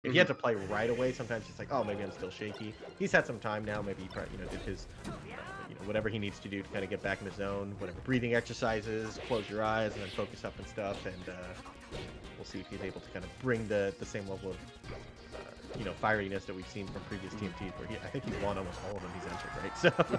If he had to play right away, sometimes it's like, oh, maybe I'm still shaky. He's had some time now. Maybe he probably, did his, whatever he needs to do to kind of get back in the zone. Whatever breathing exercises, close your eyes, and then focus up and stuff. And we'll see if he's able to kind of bring the same level of, fieriness that we've seen from previous TMTs, where I think he's won almost all of them he's entered, right? So.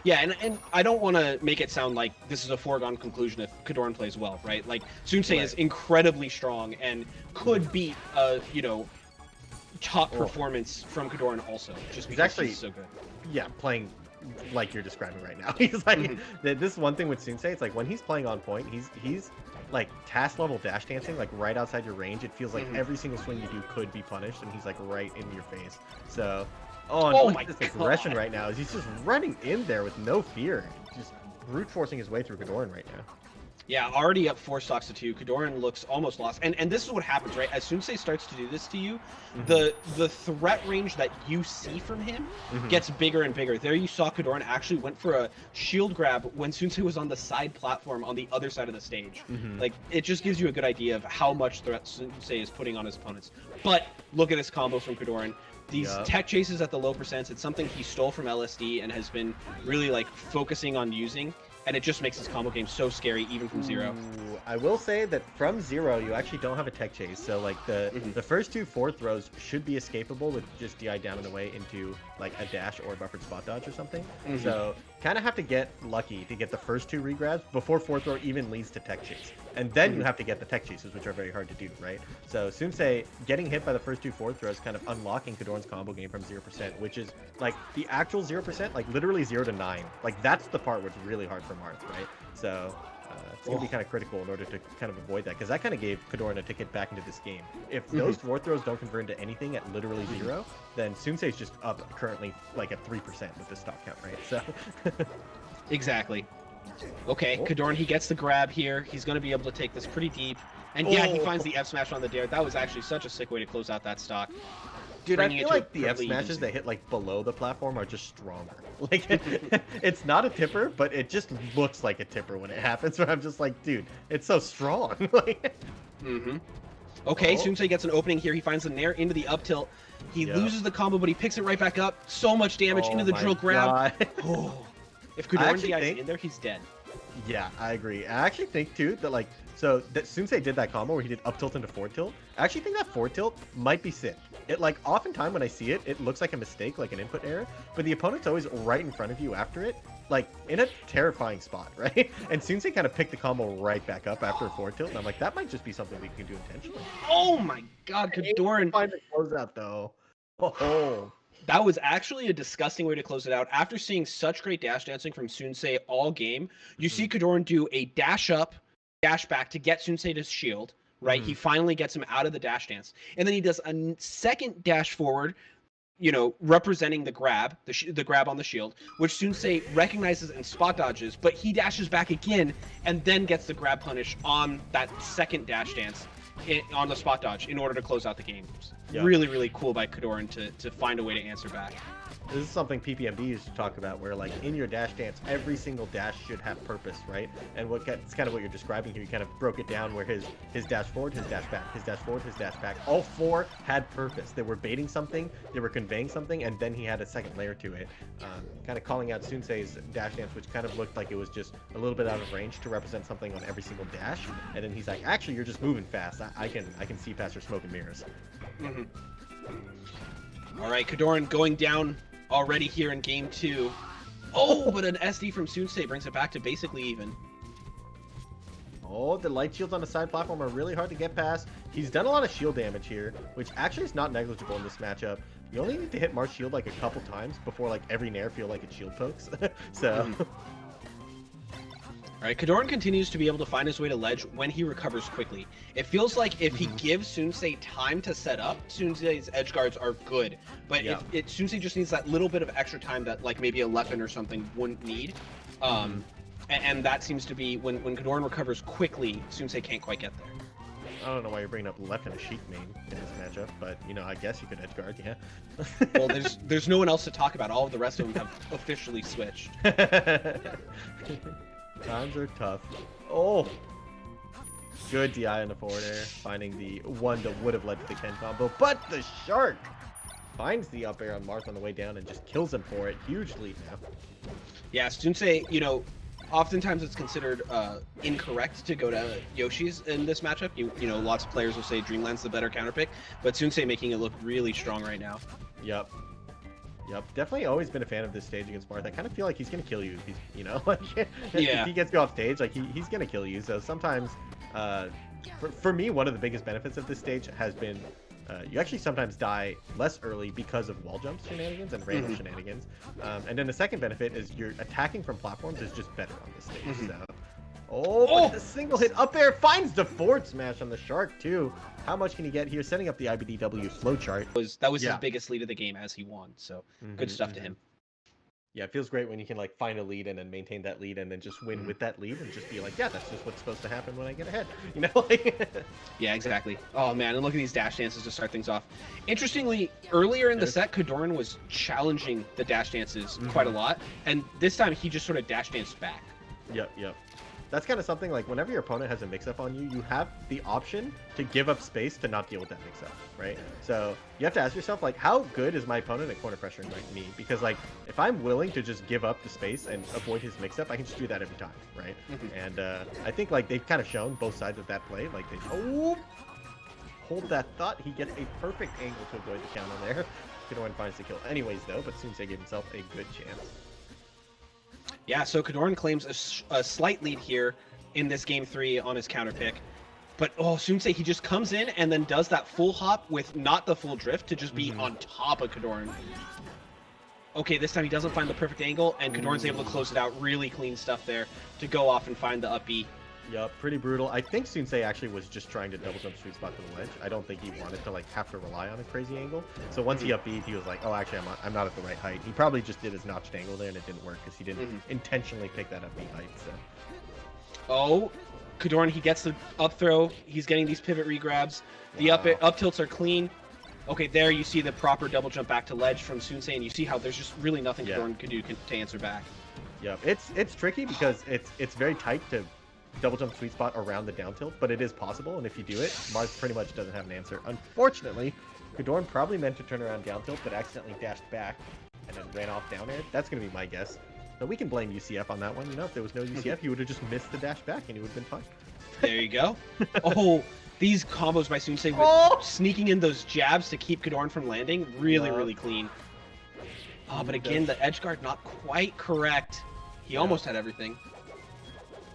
Yeah, and I don't want to make it sound like this is a foregone conclusion if KoDoRiN plays well, right? Like, Soonsay is incredibly strong and could beat, top performance from KoDoRiN also, just because he's so good. Yeah, playing like you're describing right now. He's like, this one thing with Soonsay, it's like when he's playing on point, he's like task level dash dancing, like right outside your range. It feels like every single swing you do could be punished, and he's like right in your face. So, and this aggression right now is he's just running in there with no fear, just brute forcing his way through KoDoRiN right now. Yeah, already up 4 stocks to 2. KoDoRiN looks almost lost, and this is what happens, right? As Soonsay starts to do this to you, the threat range that you see from him gets bigger and bigger. There you saw KoDoRiN actually went for a shield grab when Soonsay was on the side platform on the other side of the stage. Like, it just gives you a good idea of how much threat Soonsay is putting on his opponents. But look at his combos from KoDoRiN. These tech chases at the low percents, it's something he stole from LSD and has been really like focusing on using. And it just makes his combo game so scary, even from 0. I will say that from 0, you actually don't have a tech chase. So, like, the first 2 forward throws should be escapable with just DI down and away into, like, a dash or a buffered spot dodge or something. So, kind of have to get lucky to get the first 2 regrabs before forward throw even leads to tech chase. And then you have to get the tech chases, which are very hard to do, right? So, Soonsay getting hit by the first 2 forward throws kind of unlocking KoDoRiN's combo game from 0%, which is, like, the actual 0%, like, literally 0 to 9. Like, that's the part where it's really hard for Marth, right? So it's going to be kind of critical in order to kind of avoid that, because that kind of gave KoDoRiN a ticket back into this game. If those forward throws don't convert into anything at literally 0, then Soonsay's just up currently like at 3% with the stock count, right? So exactly. Okay, KoDoRiN, he gets the grab here. He's going to be able to take this pretty deep. And yeah, he finds the F smash on the dare. That was actually such a sick way to close out that stock. Dude, I feel like the F smashes that hit like below the platform are just stronger. Like, it's not a tipper, but it just looks like a tipper when it happens. Where I'm just like, dude, it's so strong. Okay, Soonsay gets an opening here. He finds the nair into the up tilt. He loses the combo, but he picks it right back up. So much damage into the drill grab. If KoDoRiN DI's in there, he's dead. Yeah, I agree. I actually think too that like, so that Soonsay did that combo where he did up tilt into forward tilt. I actually think that forward tilt might be sick. It like oftentimes when I see it, it looks like a mistake, like an input error, but the opponent's always right in front of you after it, like in a terrifying spot, right? And Soonsay kind of picked the combo right back up after a forward tilt, and I'm like, that might just be something we can do intentionally. Oh my god, KoDoRiN! Find the closeout though. That was actually a disgusting way to close it out. After seeing such great dash dancing from Soonsay all game, you see KoDoRiN do a dash up, dash back to get Soonsay to shield, right? He finally gets him out of the dash dance. And then he does a second dash forward, representing the grab, the grab on the shield, which Soonsay recognizes and spot dodges, but he dashes back again and then gets the grab punish on that second dash dance on the spot dodge in order to close out the game. Really, really cool by KoDoRiN to find a way to answer back. This is something PPMD used to talk about, where like in your dash dance, every single dash should have purpose, right? And it's kind of what you're describing here. You kind of broke it down where his dash forward, his dash back, his dash forward, his dash back, all 4 had purpose. They were baiting something, they were conveying something, and then he had a second layer to it. Kind of calling out Soonsay's dash dance, which kind of looked like it was just a little bit out of range to represent something on every single dash. And then he's like, actually, you're just moving fast. I can see past your smoke and mirrors. All right, KoDoRiN going down already here in game 2. Oh, but an SD from Soonsay brings it back to basically even. Oh, the light shields on the side platform are really hard to get past. He's done a lot of shield damage here, which actually is not negligible in this matchup. You only need to hit Marth's shield like a couple times before like every nair feel like it shield pokes. So. All right, KoDoRiN continues to be able to find his way to ledge when he recovers quickly. It feels like if he gives Soonsay time to set up, Soonsay's edge guards are good. But if Soonsay just needs that little bit of extra time that like maybe a Leffen or something wouldn't need. And that seems to be when KoDoRiN recovers quickly, Soonsay can't quite get there. I don't know why you're bringing up Leffen a Sheik main in this matchup, but I guess you could edge guard, yeah. Well, there's no one else to talk about. All of the rest of them have officially switched. Times are tough. Oh! Good DI on the forward air, finding the one that would have led to the Ken combo, but the Shark finds the up air on Marth on the way down and just kills him for it. Huge lead now. Yeah, Soonsay, you know, oftentimes it's considered incorrect to go to Yoshi's in this matchup. You know, lots of players will say Dreamland's the better counter pick, but Soonsay making it look really strong right now. Yep. Definitely always been a fan of this stage against Marth. I kind of feel like he's gonna kill you if he's, you know, like if he gets to go off stage, like he's gonna kill you. So sometimes, for me, one of the biggest benefits of this stage has been you actually sometimes die less early because of wall jumps shenanigans and random shenanigans. And then the second benefit is your attacking from platforms is just better on this stage. So, but the single hit up air finds the forward smash on the Shark too. How much can he get here? Setting up the IBDW flowchart. That was his biggest lead of the game as he won. So good stuff to him. Yeah, it feels great when you can like find a lead and then maintain that lead and then just win with that lead and just be like, yeah, that's just what's supposed to happen when I get ahead. You know, like yeah, exactly. Oh man, and look at these dash dances to start things off. Interestingly, earlier in the set, KoDoRiN was challenging the dash dances quite a lot, and this time he just sort of dash danced back. Yep. That's kind of something like whenever your opponent has a mix-up on you, you have the option to give up space to not deal with that mix-up, right? So you have to ask yourself, like, how good is my opponent at corner pressuring like me? Because, like, if I'm willing to just give up the space and avoid his mix-up, I can just do that every time, right? And I think, like, they've kind of shown both sides of that play. Like, they hold that thought. He gets a perfect angle to avoid the counter there. KoDoRiN finds the kill anyways, though, but Soonsay gave himself a good chance. Yeah, so KoDoRiN claims a slight lead here in this game 3 on his counter pick. But Soonsay, he just comes in and then does that full hop with not the full drift to just be on top of KoDoRiN. Okay, this time he doesn't find the perfect angle, and KoDoRiN's able to close it out. Really clean stuff there to go off and find the up B. Yep, pretty brutal. I think Soonsay actually was just trying to double jump sweet spot to the ledge. I don't think he wanted to like have to rely on a crazy angle. So once he up B'd, he was like, oh, actually, I'm not at the right height. He probably just did his notched angle there, and it didn't work because he didn't intentionally pick that up B height. So. KoDoRiN, he gets the up throw. He's getting these pivot regrabs. The up tilts are clean. Okay, there you see the proper double jump back to ledge from Soonsay, and you see how there's just really nothing KoDoRiN can do to answer back. Yep, it's tricky because it's very tight to double jump sweet spot around the down tilt, but it is possible, and if you do it, Marth pretty much doesn't have an answer. Unfortunately, KoDoRiN probably meant to turn around down tilt, but accidentally dashed back and then ran off down air. That's going to be my guess. So we can blame UCF on that one. You know, if there was no UCF, he would have just missed the dash back, and he would have been fine. There you go. These combos by Soonsay with sneaking in those jabs to keep KoDoRiN from landing, really clean. But again, the edge guard not quite correct. He almost had everything.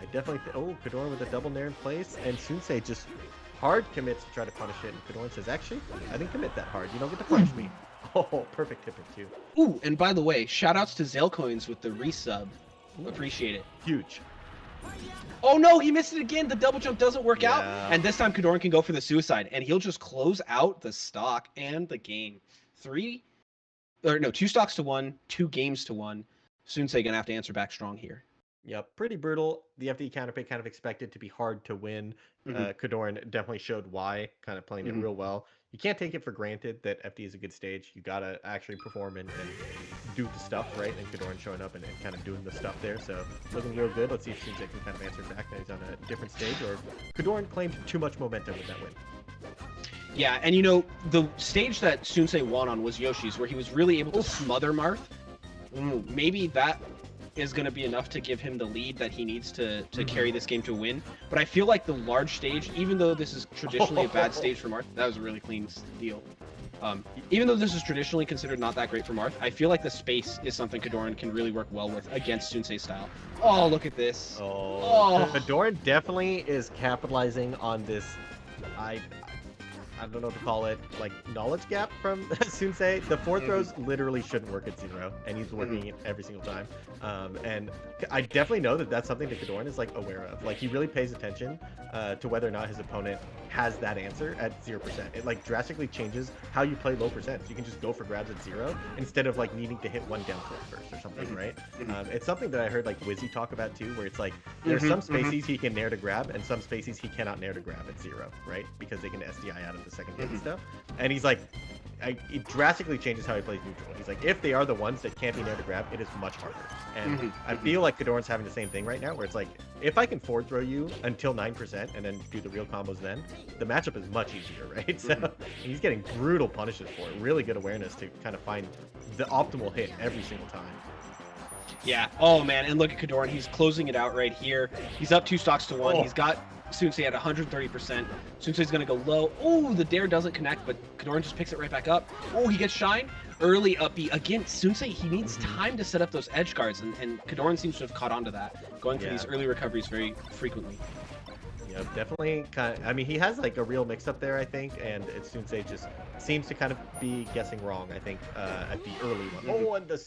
I definitely KoDoRiN with a double nair in place, and Soonsay just hard commits to try to punish it, and KoDoRiN says, actually, I didn't commit that hard. You don't get to punish me. Perfect tipper too. Ooh, and by the way, shoutouts to Zalecoins with the resub. Appreciate it. Huge. Oh no, he missed it again. The double jump doesn't work out. And this time KoDoRiN can go for the suicide, and he'll just close out the stock and the game. 2 stocks to 1, 2 games to 1. Soonsay gonna have to answer back strong here. Yep, pretty brutal. The FD counterpick kind of expected to be hard to win. KoDoRiN definitely showed why, kind of playing it real well. You can't take it for granted that FD is a good stage. You gotta actually perform and do the stuff, right? And KoDoRiN showing up and kind of doing the stuff there. So looking real good. Let's see if Soonsay can kind of answer back. Now he's on a different stage, or KoDoRiN claimed too much momentum with that win. Yeah, and you know, the stage that Soonsay won on was Yoshi's, where he was really able to smother Marth. Maybe that is going to be enough to give him the lead that he needs to carry this game to win. But I feel like the large stage, even though this is traditionally a bad stage for Marth, that was a really clean deal. Even though this is traditionally considered not that great for Marth, I feel like the space is something KoDoRiN can really work well with against Soonsay's style. Oh, look at this. KoDoRiN definitely is capitalizing on this, I don't know what to call it, like knowledge gap from Soonsay. The forward throws literally shouldn't work at 0, and he's working it every single time. And I definitely know that that's something that KoDoRiN is like aware of. Like he really pays attention to whether or not his opponent has that answer at 0%. It like drastically changes how you play low percents. You can just go for grabs at 0 instead of like needing to hit one down tilt first or something, right? It's something that I heard like Wizzy talk about too, where it's like there's some spaces he can nair to grab and some spaces he cannot nair to grab at 0, right? Because they can SDI out of the second hit and stuff. And he's like, it drastically changes how he plays neutral. He's like, if they are the ones that can't be there to grab, it is much harder. And I feel like KoDoRiN's having the same thing right now, where it's like, if I can forward throw you until 9% and then do the real combos then, the matchup is much easier, right? So he's getting brutal punishes for it. Really good awareness to kind of find the optimal hit every single time. Yeah. Oh, man. And look at KoDoRiN. He's closing it out right here. He's up 2 stocks to 1. He's got Soonsay at 130%. Soonsay's going to go low. Oh, the dare doesn't connect, but KoDoRiN just picks it right back up. Oh, he gets shine. Early up B. Again, Soonsay, he needs time to set up those edge guards, and KoDoRiN seems to have caught on to that, going for these early recoveries very frequently. Yeah, definitely. I mean, he has like a real mix-up there, I think, and Soonsay just seems to kind of be guessing wrong, I think, at the early one. Oh, and the